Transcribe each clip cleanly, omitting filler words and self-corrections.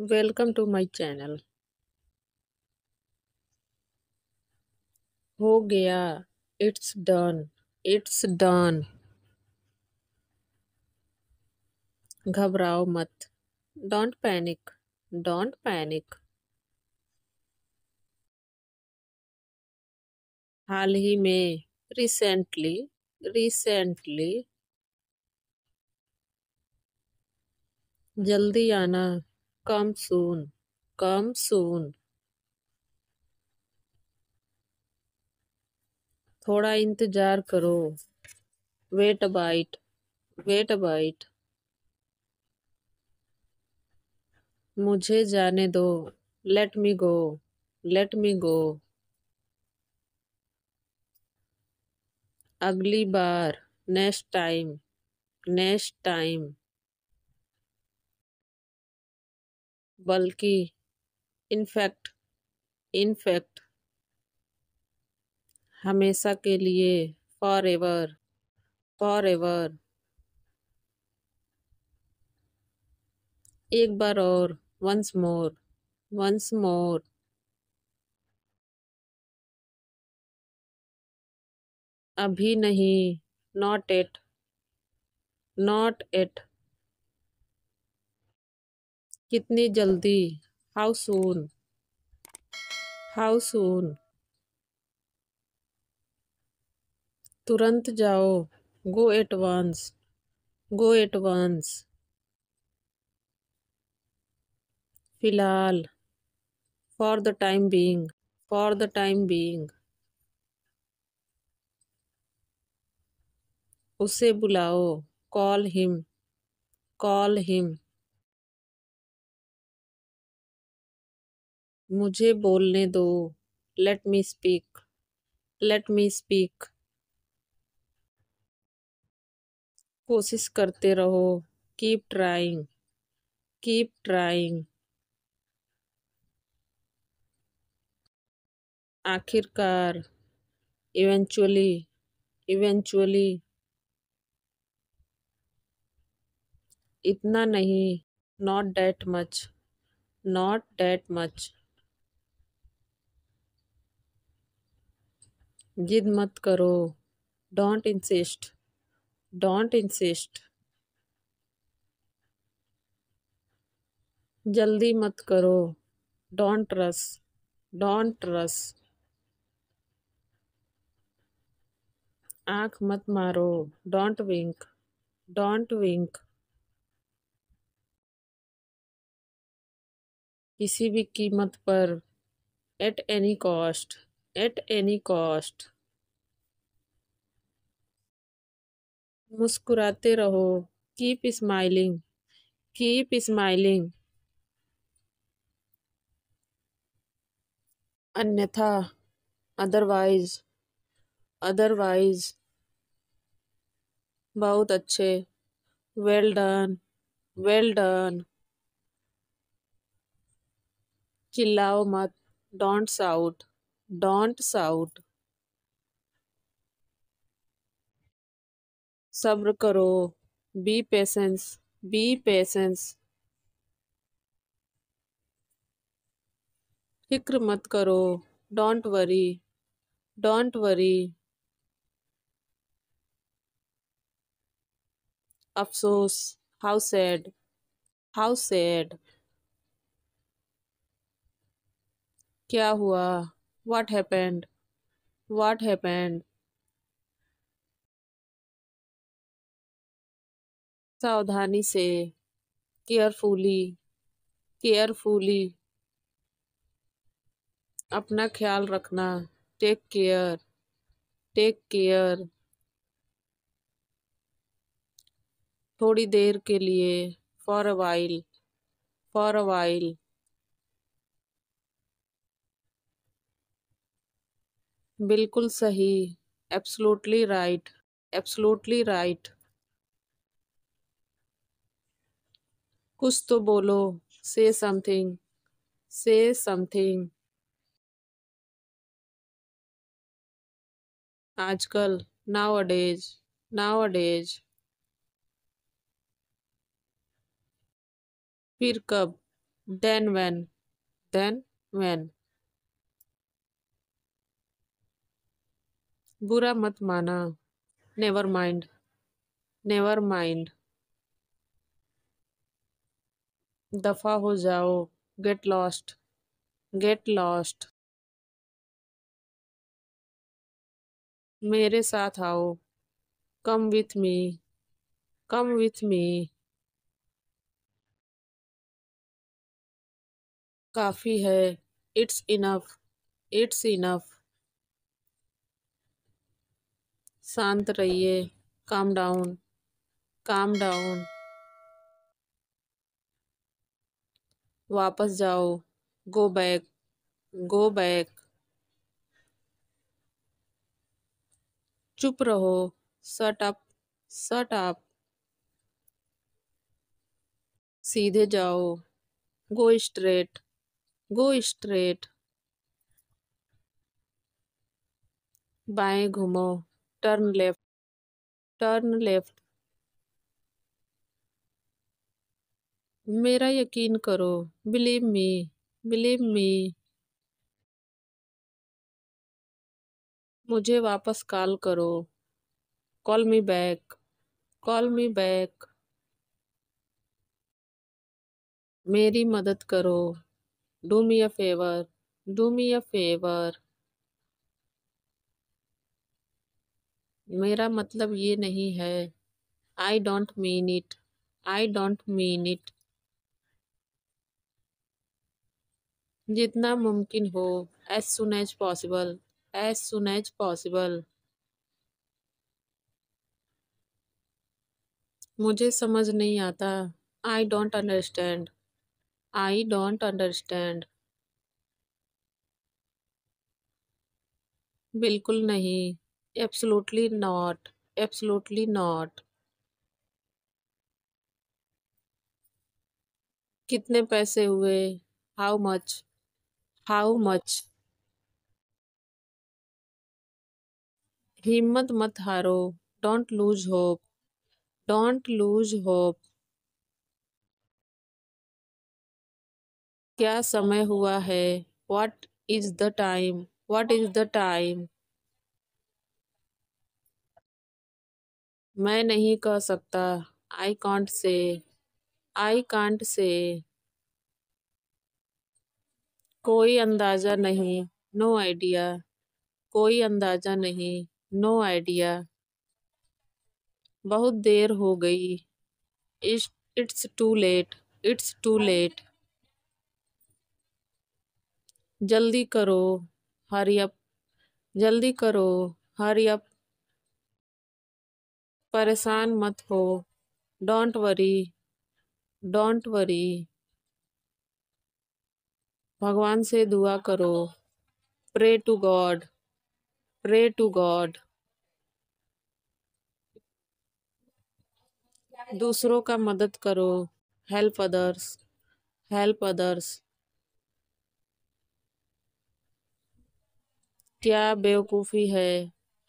Welcome to my channel. हो गया। It's done. It's done. घबराओ मत। Don't panic. Don't panic. हाल ही में। रिसेंटली। रिसेंटली। जल्दी आना। Come soon. Come soon. थोड़ा इंतजार करो। Wait bit. Wait bit. मुझे जाने दो। Let me go. Let me go. अगली बार। Next time. Next time. बल्कि। इनफैक्ट। इनफैक्ट। हमेशा के लिए। For ever. For ever. एक बार और। Once more. Once more. अभी नहीं। Not yet. Not eight. कितनी जल्दी। How soon. How soon. तुरंत जाओ। Go at once. Go at once. फिलहाल। For the time being. For the time being. उसे बुलाओ। Call him. Call him. मुझे बोलने दो। Let me speak. Let me speak. कोशिश करते रहो। Keep trying. Keep trying. आखिरकार। इवेंचुअली। इवेंचुअली। इतना नहीं। Not that much. Not that much. जिद मत करो। Don't insist. Don't insist. जल्दी मत करो। डोंट रस। डोंट रस। आंख मत मारो। Don't wink. Don't wink. किसी भी कीमत पर। At any cost. At any cost. मुस्कुराते रहो। Keep smiling. Keep smiling. अन्यथा। अदरवाइज। अदरवाइज। बहुत अच्छे। Well done. Well done. चिल्लाओ मत। Don't shout. Don't shout. सब्र करो। Be patience. Be patience. फिक्र मत करो। Don't worry. Don't worry. अफसोस। How sad. How sad. क्या हुआ। What happened. What happened. सावधानी से। केयरफुली। केयरफुली। अपना ख्याल रखना। Take care. Take care. थोड़ी देर के लिए। For a while. For a while. बिल्कुल सही। Absolutely right. Absolutely right. कुछ तो बोलो। से समथिंग। से समथिंग। आजकल। नाउ अडेज। नाउ अडेज। फिर कब। then when, then when। बुरा मत माना, नेवर माइंड, नेवर माइंड। दफा हो जाओ, गेट लॉस्ट, गेट लॉस्ट। मेरे साथ आओ, come with me, come with me. काफी है, इट्स इनफ, इट्स इनफ। शांत रहिए, काम डाउन, काम डाउन। वापस जाओ, गो बैक, गो बैक। चुप रहो, शट अप, शट अप। सीधे जाओ, गो स्ट्रेट, गो स्ट्रेट। बाएं घूमो, टर्न लेफ्ट, टर्न लेफ्ट। मेरा यकीन करो, बिलीव मी, बिलीव मी। मुझे वापस कॉल करो, call me back, call me back. मेरी मदद करो, do me a favour, do me a favour. मेरा मतलब ये नहीं है, I don't mean it, I don't mean it. जितना मुमकिन हो, as soon as possible, as soon as possible. मुझे समझ नहीं आता, I don't understand, I don't understand. बिल्कुल नहीं, एब्सोल्युटली नॉट, एब्सोल्युटली नॉट। कितने पैसे हुए, हाउ मच, हाउ मच। हिम्मत मत हारो, don't lose hope, don't lose hope. क्या समय हुआ है, what is the time, what is the time. मैं नहीं कह सकता, I can't say, I can't say. कोई अंदाजा नहीं, नो आइडिया, कोई अंदाजा नहीं, नो आइडिया। बहुत देर हो गई, it's too late, it's too late. जल्दी करो, हरी अप, जल्दी करो, हरी अप। परेशान मत हो, डोंट वरी, डोंट वरी। भगवान से दुआ करो, pray to God, pray to God. दूसरों का मदद करो, हेल्प अदर्स, हेल्प अदर्स। क्या बेवकूफ़ी है,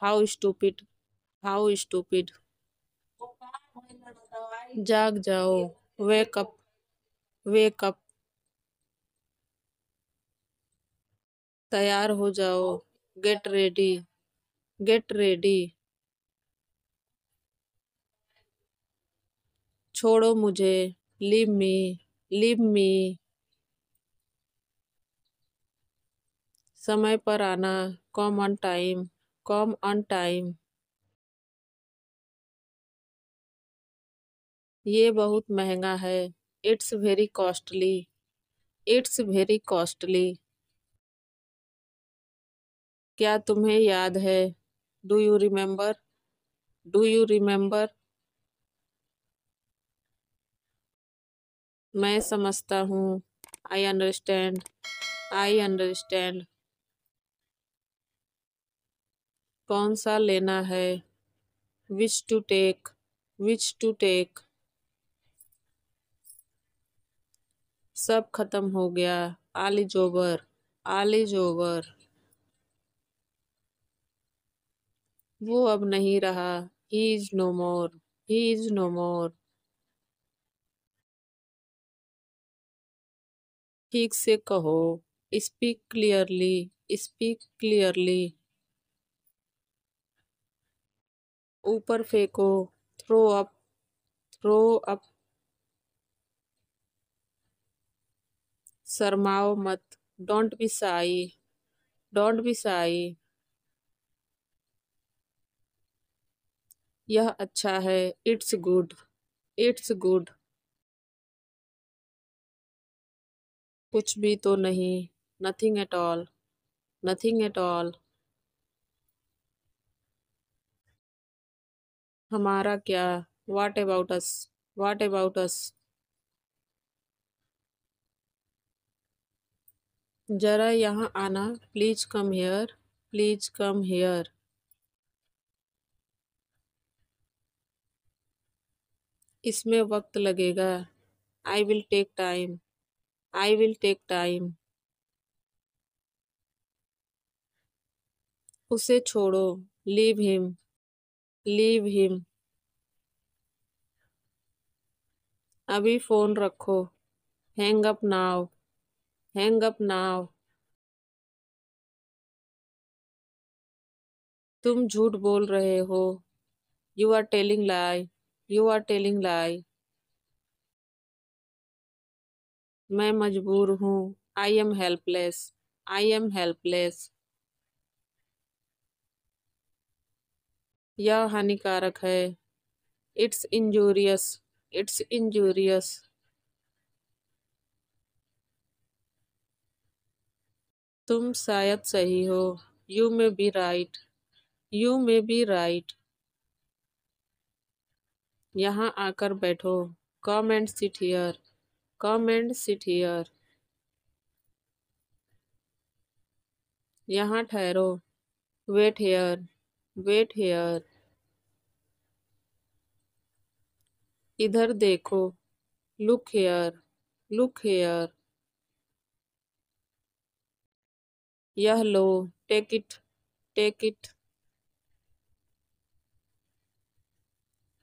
हाउ स्टूपिड, हाउ स्टूपिड। जाग जाओ, वेक अप, वेक अप। तैयार हो जाओ, गेट रेडी, गेट रेडी। छोड़ो मुझे, लीव मी, लीव मी। समय पर आना, come on time, come on time. ये बहुत महंगा है, it's very costly, it's very costly. क्या तुम्हें याद है, do you remember, do you remember. मैं समझता हूँ, आई अंडरस्टैंड, आई अंडरस्टैंड। कौन सा लेना है, which to take, which to take. सब खत्म हो गया, all is over, all is over. वो अब नहीं रहा, he is no more, he is no more. ठीक से कहो। Speak clearly. Speak clearly. ऊपर फेंको। Throw up. Throw up. शर्माओ मत। Don't be shy. Don't be shy. यह अच्छा है। It's good. It's good. कुछ भी तो नहीं। Nothing at all. Nothing at all. हमारा क्या। What about us. What about us. जरा यहाँ आना। Please come here. Please come here. इसमें वक्त लगेगा। I will take time. I will take time. उसे छोड़ो। Leave him. Leave him. अभी फोन रखो। Hang up now. Hang up now. तुम झूठ बोल रहे हो। You are telling lie. You are telling lie. मैं मजबूर हूँ। I am helpless. I am helpless. यह हानिकारक है। It's injurious. It's injurious. तुम शायद सही हो। You may be right. You may be right. यहाँ आकर बैठो। Come and sit here. Come and sit here. यहाँ ठहरो। Wait here. Wait here. इधर देखो। Look here. Look here. यह लो। Take it. Take it.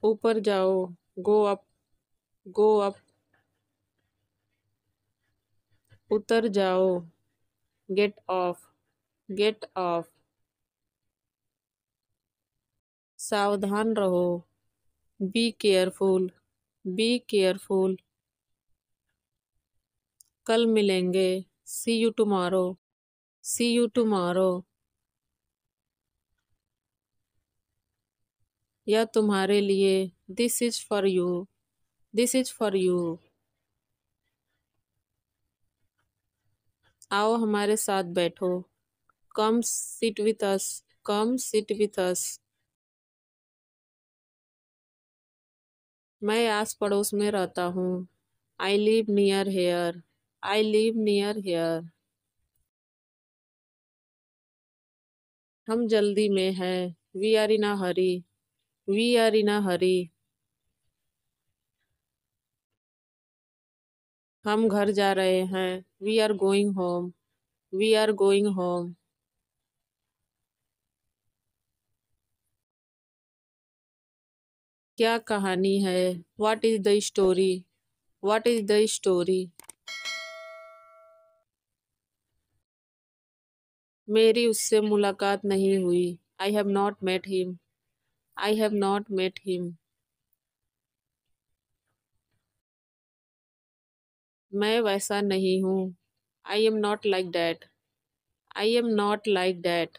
ऊपर जाओ। Go up. Go up. उतर जाओ। Get off. Get off. सावधान रहो। Be careful. Be careful. कल मिलेंगे। See you tomorrow. See you tomorrow. यह तुम्हारे लिए। This is for you. This is for you. आओ हमारे साथ बैठो। Come sit with us. Come sit with us. मैं आस पड़ोस में रहता हूँ। I live near here. I live near here. हम जल्दी में हैं। We are in a hurry. We are in a hurry. हम घर जा रहे हैं। We are going home. We are going home. क्या कहानी है। What is the story. What is the story. मेरी उससे मुलाकात नहीं हुई। I have not met him. I have not met him. मैं वैसा नहीं हूँ। I am not like that. I am not like that.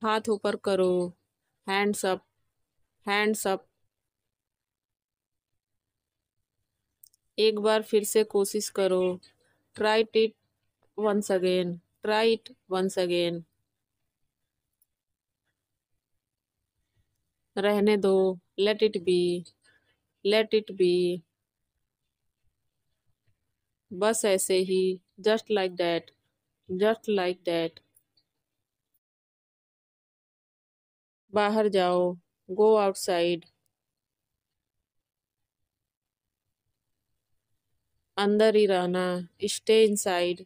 हाथ ऊपर करो। Hands up. Hands up. एक बार फिर से कोशिश करो। Try it once again. Try it once again. रहने दो। Let it be. Let it be. बस ऐसे ही। Just like that. Just like that. बाहर जाओ। Go outside. अंदर ही रहना। Stay inside.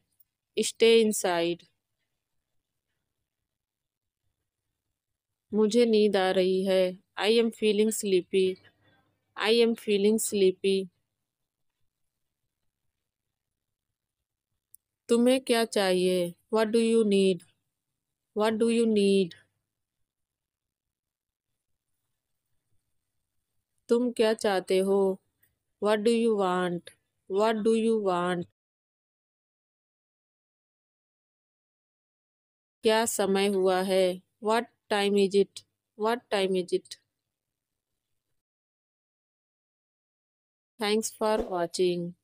Stay inside. मुझे नींद आ रही है। I am feeling sleepy. I am feeling sleepy. तुम्हें क्या चाहिए? What do you need? What do you need? तुम क्या चाहते हो? What do you want? What do you want? क्या समय हुआ है? What time is it? What time is it? Thanks for watching.